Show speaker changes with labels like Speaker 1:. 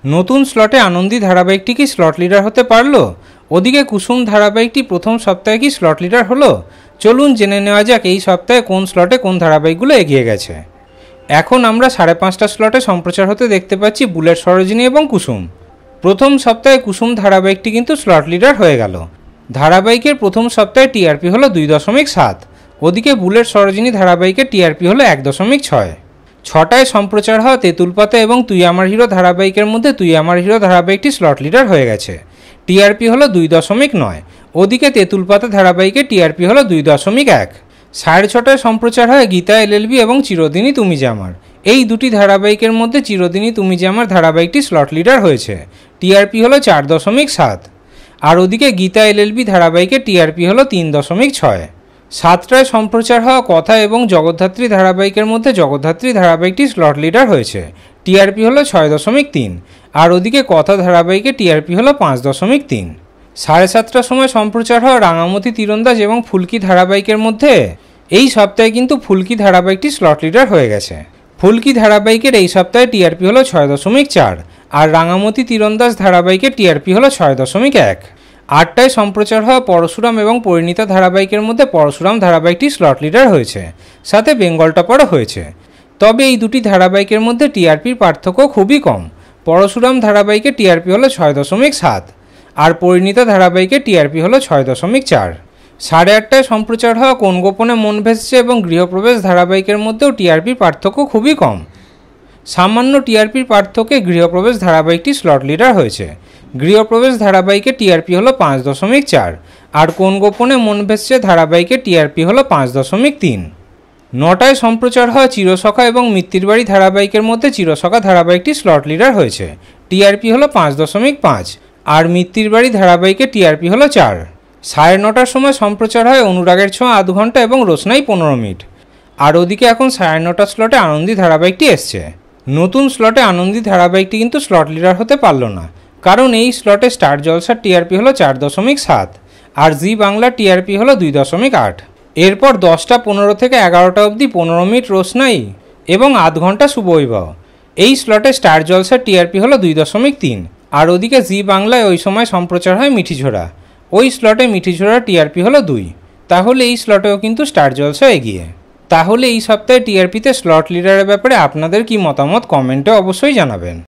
Speaker 1: নতুন স্লটে আনন্দী ধারাবাহিকটি কি slot leader হতে পারলো? ওদিকে কুসুম ধারাবাহিকটি প্রথম সপ্তাহে কি স্লট লিডার হলো? চলুন জেনে নেওয়া যাক এই সপ্তাহে কোন স্লটে কোন ধারাবাহিকগুলো এগিয়ে গেছে। এখন আমরা 5:30টা স্লটে সম্প্রচার হতে দেখতে পাচ্ছি বুলেট সরোজিনী এবং কুসুম। প্রথম সপ্তাহে কুসুম ধারাবাহিকটি কিন্তু স্লট লিডার হয়ে গেল। ধারাবাহিকের প্রথম সপ্তাহে টিআরপি হলো 2.7। ওদিকে বুলেট সরোজিনী ধারাবাহিকের টিআরপি হলো 1.6। 6টায় সম্প্রচার হওয়া তেঁতুল পাতা এবং তুই আমার হিরো ধারাবাহিকের মধ্যে তুই আমার হিরো ধারাবাহিকটি স্লট লিডার হয়ে গেছে। টিআরপি হলো 2.9। ওদিকে তেঁতুল পাতা ধারাবাহিকের টিআরপি হলো 2.1। 6:30টায় সম্প্রচার হয় গীতা এলএলবি এবং চিরদিনই তুমি যে আমার। এই দুটি ধারাবাহিকের মধ্যে চিরদিনই তুমি যে আমার ধারাবাহিকটি স্লট লিডার হয়েছে। টিআরপি হলো 4.7। আর ওদিকে গীতা এলএলবি ধারাবাহিকের টিআরপি হলো 3.6। 7টায় সম্প্রচার হওয়া কথা এবং জগদ্ধাত্রী ধারাবাহিকের মধ্যে জগদ্ধাত্রী ধারাবাহিকটি স্লট লিডার হয়েছে। টিআরপি হলো 6.3। আর ওদিকে কথা ধারাবাহিকের টিআরপি হলো 5.3। 7:30টার সময় সম্প্রচার হওয়া রাঙামতি তীরন্দাজ এবং ফুলকি ধারাবাহিকের মধ্যে এই সপ্তাহে কিন্তু ফুলকি ধারাবাহিকটি স্লট লিডার হয়ে গেছে। ফুলকি ধারাবাহিকের এই সপ্তাহে টিআরপি হলো 6.4। আর রাঙামতি তীরন্দাজ ধারাবাহিকের টিআরপি হলো 6.1। 8টায় সম্প্রচার হওয়া পরশুরাম এবং পরিণীতা ধারাবাহিকের মধ্যে পরশুরাম ধারাবাহিকটি স্লট লিডার হয়েছে, সাথে বেঙ্গল টপারও হয়েছে। তবে এই দুটি ধারাবাহিকের মধ্যে টিআরপির পার্থক্য খুবই কম। পরশুরাম ধারাবাহিকের টিআরপি হলো 6.7। আর পরিণীতা ধারাবাহিকের টিআরপি হলো 6.4। 8:30টায় সম্প্রচার হওয়া কোন গোপনে মন ভেসেছে এবং গৃহপ্রবেশ ধারাবাহিকের মধ্যেও টিআরপির পার্থক্য খুবই কম। সামান্য টিআরপির পার্থক্যে গৃহপ্রবেশ ধারাবাহিকটি স্লট লিডার হয়েছে। গৃহপ্রবেশ ধারাবাহিকের টিআরপি হলো 5.4। আর কোন গোপনে মন ভেসেছে ধারাবাহিকের টিআরপি হলো 5.3। 9টায় সম্প্রচার হওয়া চিরসখা এবং মিত্তির বাড়ি ধারাবাহিকের মধ্যে চিরসখা ধারাবাহিকটি স্লট লিডার হয়েছে। টিআরপি হলো 5.5। আর মিত্তির বাড়ি ধারাবাহিকের টিআরপি হলো 4। 9:30টার সময় সম্প্রচার হয় অনুরাগের ছোঁয়া আধ ঘন্টা এবং রোশনাই 15 মিনিট। আর ওদিকে এখন 9:30টা স্লটে আনন্দী ধারাবাহিকটি এসছে। নতুন স্লটে আনন্দী ধারাবাহিকটি কিন্তু স্লট লিডার হতে পারল না, কারণ এই স্লটে স্টার জলসার টিআরপি হলো 4.7। আর জি বাংলার টিআরপি হলো 2.8। এরপর 10:15 থেকে 11টা অবধি 15 মিনিট রোশনাই এবং আধ ঘন্টা শুভবিবাহ। এই স্লটে স্টার জলসার টিআরপি হলো 2.3। আর ওদিকে জি বাংলায় ওই সময় সম্প্রচার হয় মিঠিঝোড়া। ওই স্লটে মিঠিঝোড়ার টিআরপি হলো 2। তাহলে এই স্লটেও কিন্তু স্টার জলসা এগিয়ে। তাহলে এই সপ্তাহে টিআরপিতে স্লট লিডারের ব্যাপারে আপনাদের কি মতামত কমেন্টে অবশ্যই জানাবেন।